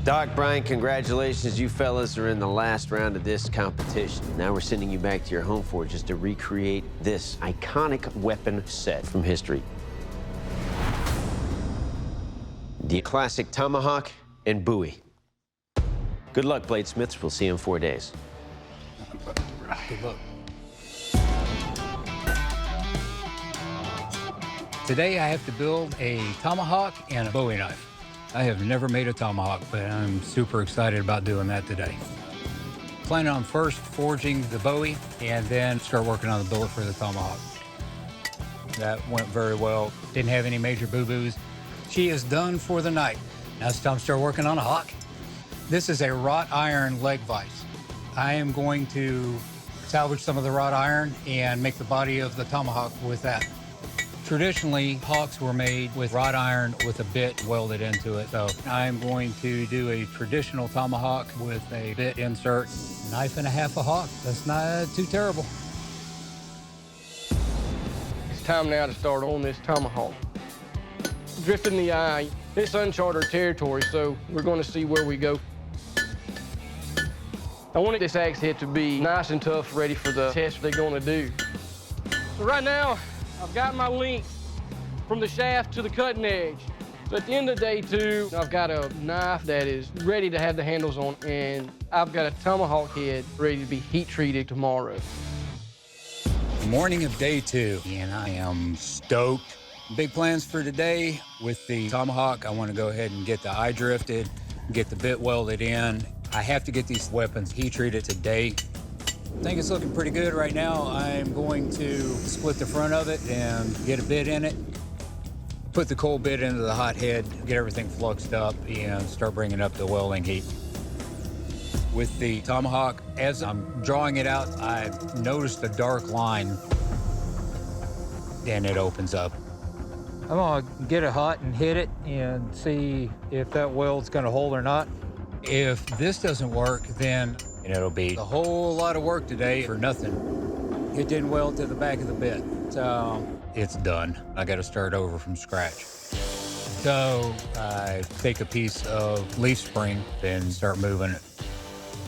Doc, Brian, congratulations. You fellas are in the last round of this competition. Now we're sending you back to your home forges to recreate this iconic weapon set from history. The classic Tomahawk and Bowie. Good luck, bladesmiths. We'll see you in 4 days. Good luck. Today I have to build a tomahawk and a Bowie knife. I have never made a tomahawk, but I'm super excited about doing that today. Planning on first forging the Bowie and then start working on the billet for the tomahawk. That went very well. Didn't have any major boo-boos. She is done for the night. Now it's time to start working on a hawk. This is a wrought iron leg vise. I am going to salvage some of the wrought iron and make the body of the tomahawk with that. Traditionally, hawks were made with wrought iron with a bit welded into it. So I'm going to do a traditional tomahawk with a bit insert. Knife and a half a hawk. That's not too terrible. It's time now to start on this tomahawk. Drifting the eye, it's uncharted territory, so we're going to see where we go. I wanted this axe head to be nice and tough, ready for the test they're going to do. So right now, I've got my length from the shaft to the cutting edge. So at the end of day 2, I've got a knife that is ready to have the handles on, and I've got a tomahawk head ready to be heat treated tomorrow. Morning of day 2, and I am stoked. Big plans for today. With the tomahawk, I want to go ahead and get the eye drifted, get the bit welded in. I have to get these weapons heat treated today. I think it's looking pretty good right now. I'm going to split the front of it and get a bit in it, put the cold bit into the hot head, get everything fluxed up, and start bringing up the welding heat. With the tomahawk, as I'm drawing it out, I've noticed a dark line, and it opens up. I'm gonna get it hot and hit it and see if that weld's gonna hold or not. If this doesn't work, then it'll be a whole lot of work today for nothing. It didn't weld to the back of the bit, so it's done. I gotta start over from scratch. So I take a piece of leaf spring and start moving it.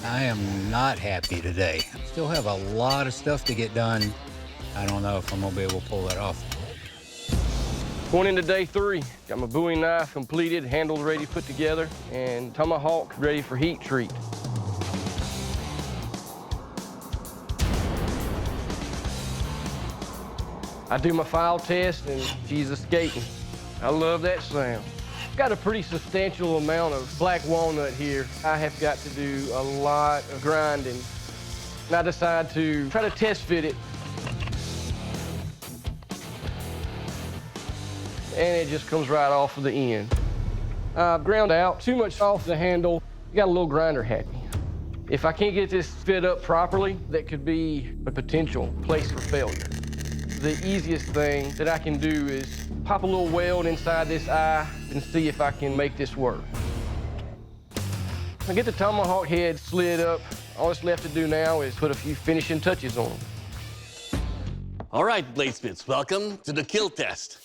I am not happy today. Still have a lot of stuff to get done. I don't know if I'm gonna be able to pull that off. Going into day 3, got my Bowie knife completed, handles ready to put together, and tomahawk ready for heat treat. I do my file test, and she's escaping. I love that sound. Got a pretty substantial amount of black walnut here. I have got to do a lot of grinding. And I decide to try to test fit it. And it just comes right off of the end. I've ground out too much off the handle. Got a little grinder happy. If I can't get this fit up properly, that could be a potential place for failure. The easiest thing that I can do is pop a little weld inside this eye and see if I can make this work. I get the tomahawk head slid up. All that's left to do now is put a few finishing touches on them. All right, bladesmiths, welcome to the kill test.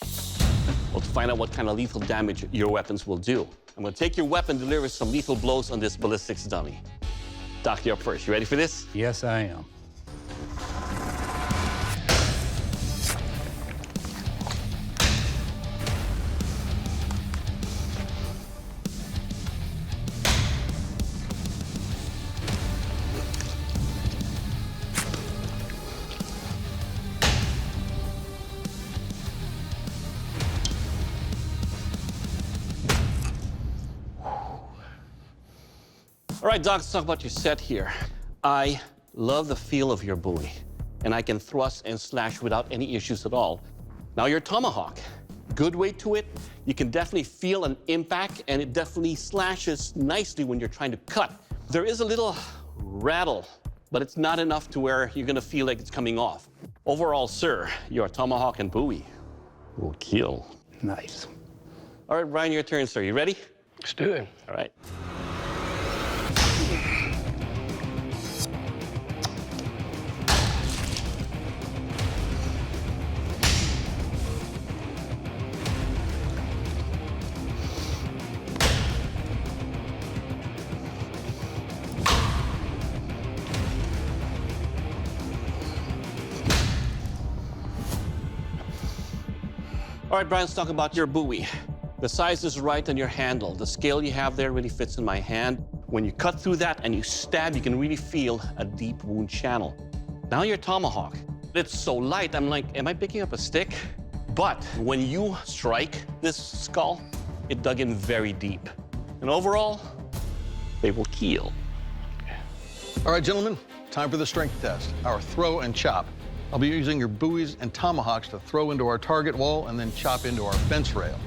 Well, to find out what kind of lethal damage your weapons will do, I'm gonna take your weapon, deliver some lethal blows on this ballistics dummy. Doc, you're up first. You ready for this? Yes, I am. All right, Doc, let's talk about your set here. I love the feel of your Bowie, and I can thrust and slash without any issues at all. Now, your tomahawk, good weight to it. You can definitely feel an impact, and it definitely slashes nicely when you're trying to cut. There is a little rattle, but it's not enough to where you're gonna feel like it's coming off. Overall, sir, your Tomahawk and Bowie will kill. Nice. All right, Brian, your turn, sir. You ready? Let's do it. All right. All right, Brian, let's talk about your buoy. The size is right on your handle. The scale you have there really fits in my hand. When you cut through that and you stab, you can really feel a deep wound channel. Now your tomahawk, it's so light, I'm like, am I picking up a stick? But when you strike this skull, it dug in very deep. And overall, they will kill. All right, gentlemen, time for the strength test, our throw and chop. I'll be using your buoys and tomahawks to throw into our target wall and then chop into our fence rail.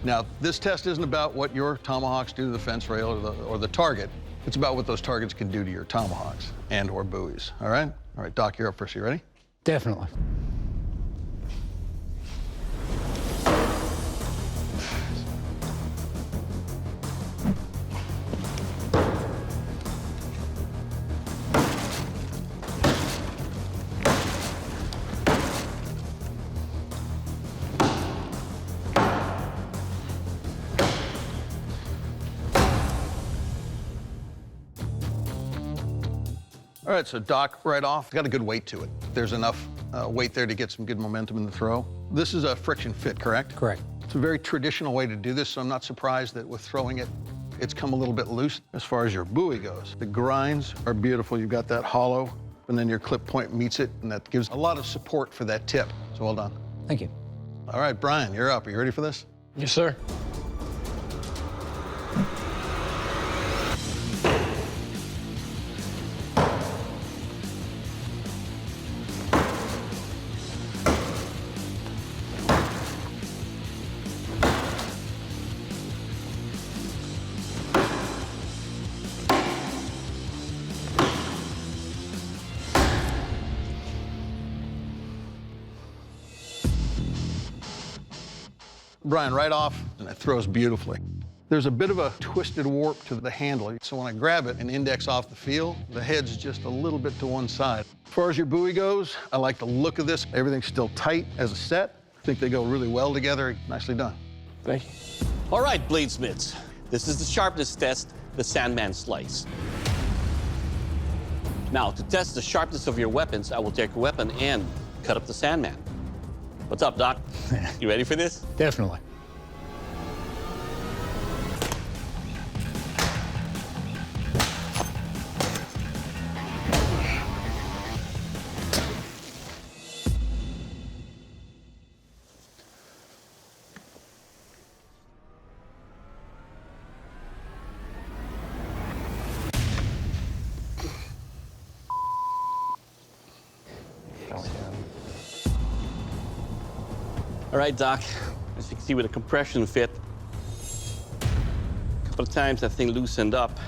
Now, this test isn't about what your tomahawks do to the fence rail or the target. It's about what those targets can do to your tomahawks and or buoys, all right? All right, Doc, you're up first. You ready? Definitely. All right, so Doc, right off, got a good weight to it. There's enough weight there to get some good momentum in the throw. This is a friction fit, correct? Correct. It's a very traditional way to do this, so I'm not surprised that with throwing it, it's come a little bit loose. As far as your buoy goes, the grinds are beautiful. You've got that hollow, and then your clip point meets it, and that gives a lot of support for that tip. So well done. Thank you. All right, Brian, you're up. Are you ready for this? Yes, sir. Brian, right off, and it throws beautifully. There's a bit of a twisted warp to the handle, so when I grab it and index off the feel, the head's just a little bit to one side. As far as your buoy goes, I like the look of this. Everything's still tight as a set. I think they go really well together. Nicely done. Thank you. All right, bladesmiths. This is the sharpness test, the Sandman slice. Now, to test the sharpness of your weapons, I will take a weapon and cut up the Sandman. What's up, Doc? You ready for this? Definitely. All right, Doc. As you can see with a compression fit, a couple of times that thing loosened up.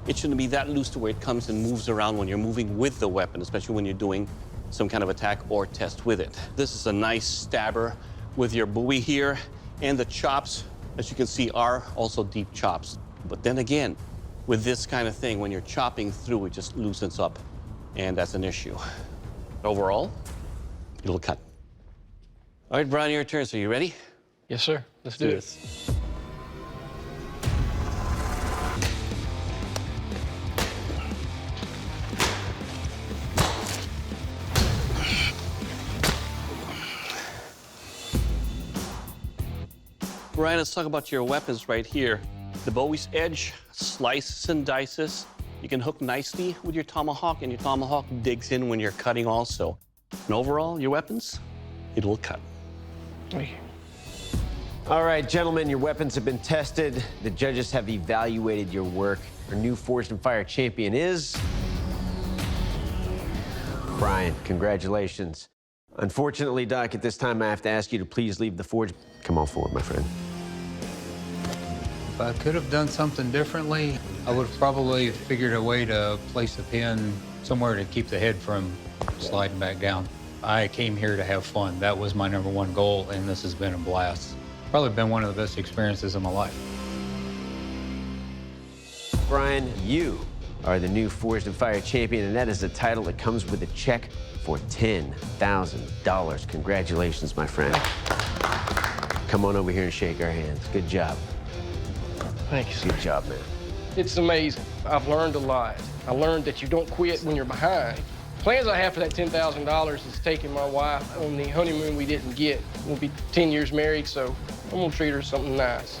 It shouldn't be that loose to where it comes and moves around when you're moving with the weapon, especially when you're doing some kind of attack or test with it. This is a nice stabber with your buoy here, and the chops, as you can see, are also deep chops. But then again, with this kind of thing, when you're chopping through, it just loosens up, and that's an issue. Overall, it'll cut. All right, Brian, your turn. So you ready? Yes, sir. Let's do this. Brian, let's talk about your weapons right here. The Bowie's edge slices and dices. You can hook nicely with your tomahawk, and your tomahawk digs in when you're cutting also. And overall, your weapons, it will cut. Thank you. All right, gentlemen, your weapons have been tested. The judges have evaluated your work. Our new Forged in Fire champion is Brian. Congratulations. Unfortunately, Doc, at this time, I have to ask you to please leave the forge. Come on forward, my friend. If I could have done something differently, I would have probably figured a way to place a pin somewhere to keep the head from sliding back down. I came here to have fun. That was my #1 goal, and this has been a blast. Probably been one of the best experiences of my life. Brian, you are the new Forged in Fire champion, and that is a title that comes with a check for $10,000. Congratulations, my friend. Come on over here and shake our hands. Good job. Thank you, sir. Good job, man. It's amazing. I've learned a lot. I learned that you don't quit when you're behind. Plans I have for that $10,000 is taking my wife on the honeymoon we didn't get. We'll be 10 years married, so I'm gonna treat her something nice.